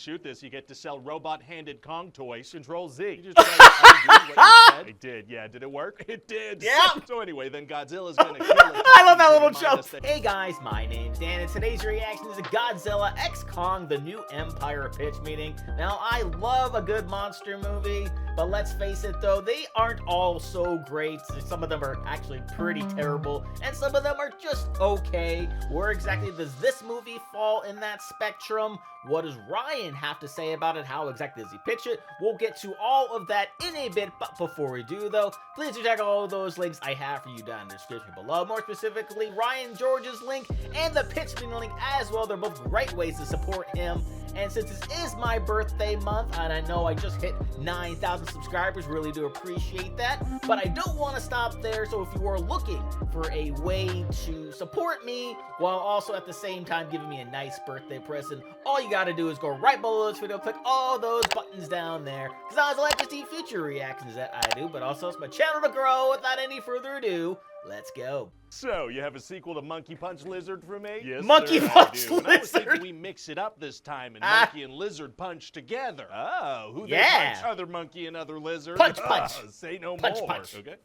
shoot this, you get to sell robot-handed Kong toys. Control Z. You just try to argue what you said. It did, yeah. Did it work? It did. Yeah. So anyway, then Godzilla's gonna kill it. I love that little jump. Hey guys, my name's Dan, and today's reaction is Godzilla x Kong, the new Empire pitch meeting. Now, I love a good monster movie, but let's face it though, they aren't all so great. Some of them are actually pretty terrible, and some of them are just okay. Where exactly does this movie fall in that spectrum? What does Ryan have to say about it? How exactly does he pitch it? We'll get to all of that in a bit, but before we do though, please do check out all of those links I have for you down in the description below. More specifically, Ryan George's link and the pitch meeting link as well. They're both great ways to support him. And since this is my birthday month, and I know I just hit 9,000 subscribers, really do appreciate that, but I don't want to stop there. So if you are looking for a way to support me while also at the same time giving me a nice birthday present, all you gotta do is go right below this video, click all those buttons down there, because I like to see future reactions that I do, but also it's my channel to grow. Without any further ado, let's go. So, you have a sequel to Monkey Punch Lizard for me? Yes, Monkey sir, Punch I do. And I was Lizard? thinking we mix it up this time and Monkey and Lizard punch together. Oh, who they Yeah. punch? Other monkey and other lizard? Punch, punch. Say no Punch, more. punch. Okay.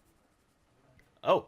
Oh.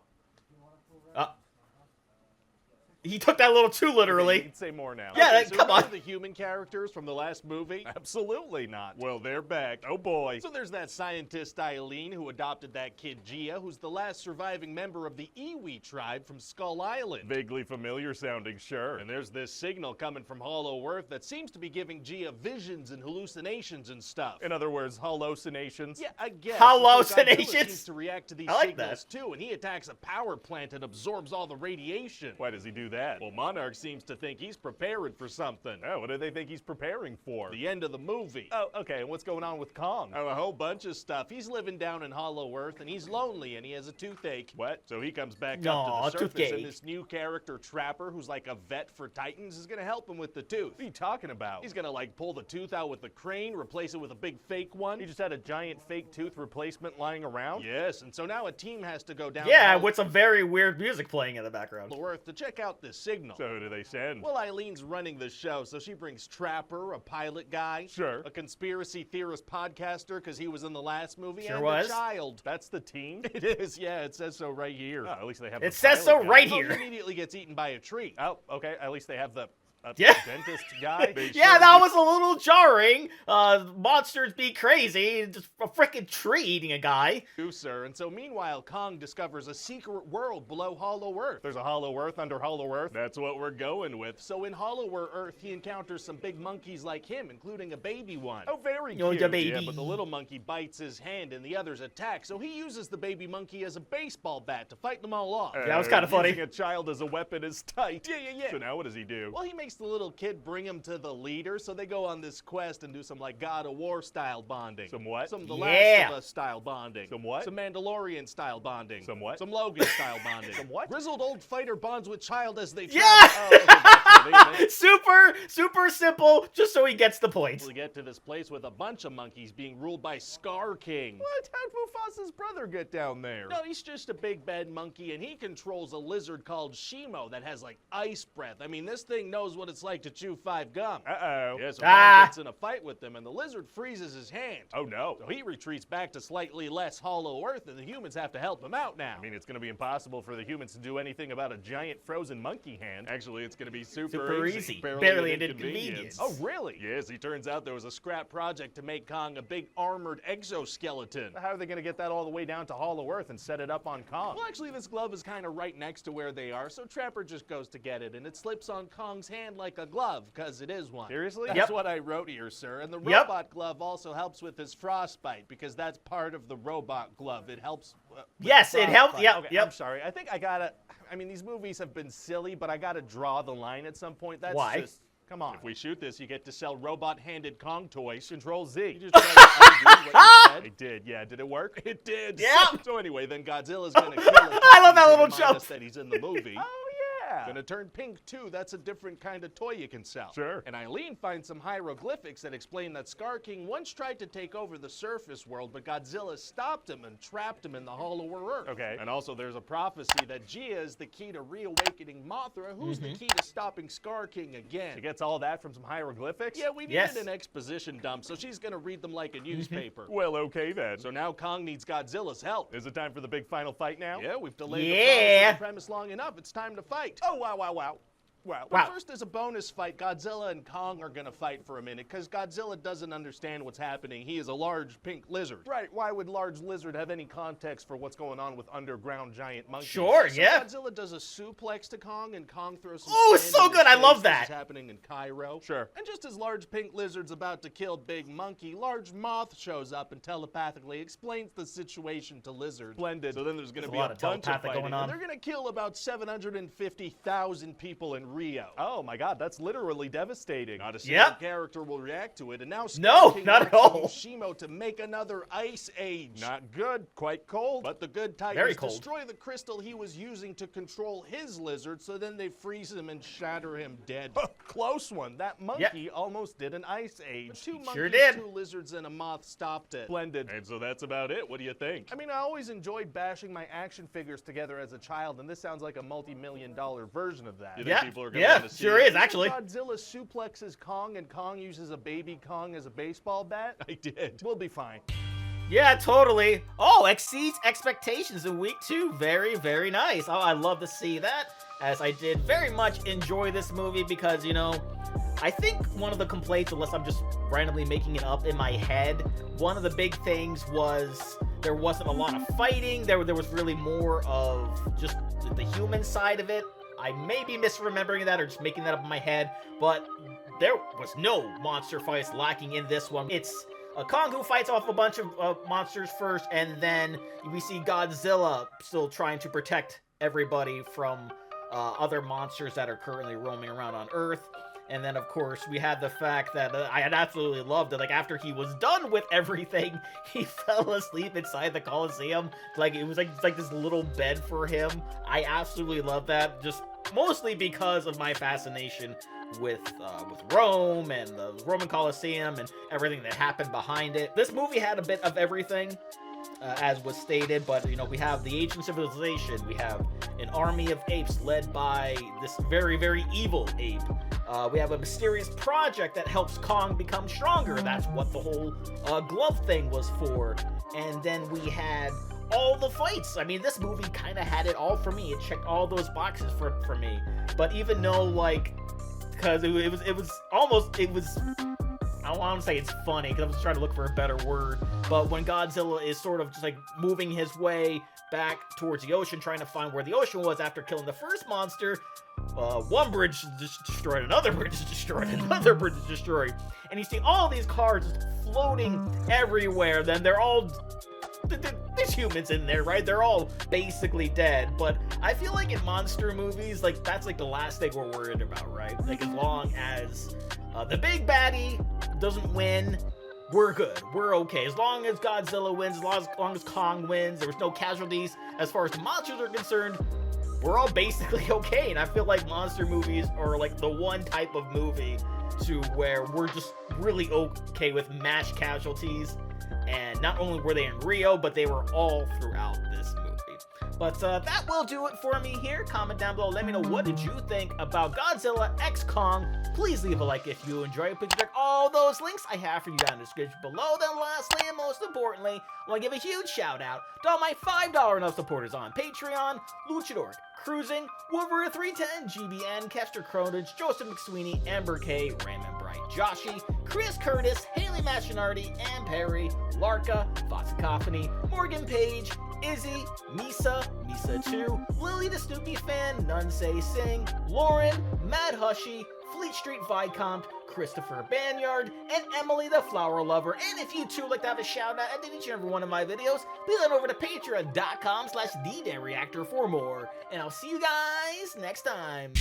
He took that a little too literally. You can say more now. Yeah, Okay, so come on. remember the human characters from the last movie? Absolutely not. Well, they're back. Oh boy. So there's that scientist Eileen who adopted that kid Gia, who's the last surviving member of the Iwi tribe from Skull Island. Vaguely familiar sounding, sure. And there's this signal coming from Hollow Earth that seems to be giving Gia visions and hallucinations and stuff. In other words, hallucinations? Yeah, I guess. Hallucinations? Godzilla seems to react to these I like signals too, and he attacks a power plant and absorbs all the radiation. Why does he do that? Well, Monarch seems to think he's preparing for something. Oh, what do they think he's preparing for? The end of the movie. Oh, okay, and what's going on with Kong? Oh, a whole bunch of stuff. He's living down in Hollow Earth, and he's lonely, and he has a toothache. What? So he comes back up to the surface, toothache. and this new character, Trapper, who's like a vet for Titans, is gonna help him with the tooth. What are you talking about? He's gonna, like, pull the tooth out with a crane, replace it with a big fake one. He just had a giant fake tooth replacement lying around? Yes, and so now a team has to go down Yeah, to with some very weird music playing in the background. Hollow Earth to check out this signal. So who do they send? Well, Eileen's running the show, so she brings Trapper, a pilot guy. Sure. A conspiracy theorist podcaster, because he was in the last movie. Sure and was. a child. That's the team? It is, yeah, it says so right here. Oh, at least they have It the says pilot so guy. right Oh, here. he immediately gets eaten by a tree. Oh, okay, at least they have the Yeah. dentist guy. Yeah, that was a little jarring. Monsters be crazy. Just a freaking tree eating a guy. Sir. And so meanwhile, Kong discovers a secret world below Hollow Earth. There's a Hollow Earth under Hollow Earth? That's what we're going with. So in Hollow Earth, he encounters some big monkeys like him, including a baby one. Oh, very cute. the baby. Yeah, but the little monkey bites his hand and the others attack, so he uses the baby monkey as a baseball bat to fight them all off. that was kind of funny. Using a child as a weapon is tight. Yeah. So now what does he do? Well, he makes the little kid bring him to the leader, so they go on this quest and do some, like, God of War style bonding. Some what? Some The Last of Us style bonding. Some what? Some Mandalorian style bonding. Some what? Some Logan style bonding. Some what? Grizzled old fighter bonds with child as they travel. Yeah! Oh, okay, that's what they Super simple, just so he gets the point. We get to this place with a bunch of monkeys being ruled by Scar King. What? How'd Mufasa's brother get down there? No, he's just a big bad monkey, and he controls a lizard called Shimo that has, like, ice breath. I mean, this thing knows what it's like to chew 5 gum. Uh-oh. Yeah, so Kong gets in a fight with them, and the lizard freezes his hand. Oh, no. So he retreats back to slightly less Hollow Earth, and the humans have to help him out now. I mean, it's going to be impossible for the humans to do anything about a giant frozen monkey hand. Actually, it's going to be super easy. Barely an inconvenience. Oh, really? Yes, he turns out there was a scrap project to make Kong a big armored exoskeleton. How are they going to get that all the way down to Hollow Earth and set it up on Kong? Well, actually, this glove is kind of right next to where they are, so Trapper just goes to get it, and it slips on Kong's hand like a glove, because it is one. Seriously? That's what I wrote here, sir. And the robot glove also helps with his frostbite, because that's part of the robot glove. It helps Yes, it helps. frostbite. Yep, Okay, yep. I'm sorry. I think I gotta... I mean, these movies have been silly, but I gotta draw the line at some point. That's Why? just... Come on. If we shoot this, you get to sell robot-handed Kong toys. Control Z. You just try to argue what you said. It did, yeah. Did it work? It did. Yeah. So anyway, then Godzilla's gonna kill it. I love that little to remind jump. us that he's in the movie. Oh, yeah. Gonna turn pink too. That's a different kind of toy you can sell. Sure. And Eileen finds some hieroglyphics that explain that Scar King once tried to take over the surface world, but Godzilla stopped him and trapped him in the hollow of Earth. Okay. And also there's a prophecy that Gia is the key to reawakening Mothra, who's the key to stopping Scar King again. She gets all that from some hieroglyphics? Yeah, we needed an exposition dump, so she's gonna read them like a newspaper. Well, okay then. So now Kong needs Godzilla's help. Is it time for the big final fight now? Yeah, we've delayed the premise long enough. It's time to fight. Oh, wow. Well, first there's a bonus fight. Godzilla and Kong are gonna fight for a minute, because Godzilla doesn't understand what's happening. He is a large pink lizard. Right, why would large lizard have any context for what's going on with underground giant monkeys? Sure, so Godzilla does a suplex to Kong, and Kong throws some it's so good, I love that. This is happening in Cairo. Sure. And just as large pink lizard's about to kill big monkey, large moth shows up and telepathically explains the situation to lizard. Splendid. So then there's gonna be a bunch of fighting, and they're gonna kill about 750,000 people in Rio. Oh my God, that's literally devastating. Not a single character will react to it, and now King not at all. Shimo to make another ice age. Not good, quite cold. But the good Titans destroy the crystal he was using to control his lizard, so then they freeze him and shatter him dead. Close one. That monkey almost did an ice age. But two monkeys, two lizards, and a moth stopped it. Splendid. And so that's about it. What do you think? I mean, I always enjoyed bashing my action figures together as a child, and this sounds like a multi-million-dollar version of that. You think people are gonna sure is, actually. Godzilla suplexes Kong, and Kong uses a baby Kong as a baseball bat? I did. We'll be fine. Yeah, totally. Oh, exceeds expectations in week 2. Very, very nice. Oh, I love to see that, as I did very much enjoy this movie because, you know, I think one of the complaints, unless I'm just randomly making it up in my head, one of the big things was there wasn't a lot of fighting. There was really more of just the human side of it. I may be misremembering that or just making that up in my head, but there was no monster fights lacking in this one. It's a Kong who fights off a bunch of monsters first, and then we see Godzilla still trying to protect everybody from other monsters that are currently roaming around on Earth. And then, of course, we had the fact that I had absolutely loved it. Like, after he was done with everything, he fell asleep inside the Coliseum. Like, it was like this little bed for him. I absolutely love that, just mostly because of my fascination with Rome and the Roman Coliseum and everything that happened behind it. This movie had a bit of everything, as was stated, but, you know, we have the ancient civilization. We have an army of apes led by this very, very evil ape. We have a mysterious project that helps Kong become stronger. That's what the whole glove thing was for. And then we had all the fights. I mean, this movie kind of had it all for me. It checked all those boxes for me. But even though, like, because it was I don't want to say it's funny, because I was trying to look for a better word, but when Godzilla is sort of just like moving his way back towards the ocean, trying to find where the ocean was after killing the first monster, one bridge is destroyed, another bridge is destroyed, another bridge is destroyed, and you see all these cars just floating everywhere. Then they're all, there's humans in there, right? They're all basically dead, but I feel like in monster movies, like, that's like the last thing we're worried about, right? Like, as long as the big baddie doesn't win, we're good. We're okay. As long as Godzilla wins, as long as Kong wins, there was no casualties as far as the monsters are concerned, we're all basically okay. And I feel like monster movies are like the one type of movie to where we're just really okay with mass casualties. And not only were they in Rio, but they were all throughout this movie. But that will do it for me here. Comment down below. Let me know, what did you think about Godzilla x Kong? Please leave a like if you enjoyed. Please check all those links I have for you down in the description below. Then lastly, and most importantly, I want to give a huge shout out to all my $5 and up supporters on Patreon: Luchador, Cruising, Wolverine 310, GBN, Kester Cronage, Joseph McSweeney, Amber K, Raymond Bright, Joshi, Chris Curtis, Haley Machinardi, Ann Perry, Larka, Foxacophony, Morgan Page, Izzy, Misa, Misa2, Lily the Snoopy Fan, Nunsay Singh, Lauren, Mad Hushy, Fleet Street Vicomte, Christopher Banyard, and Emily the Flower Lover. And if you too like to have a shout out at each and every one of my videos, please head over to patreon.com/TheDayReactor for more. And I'll see you guys next time.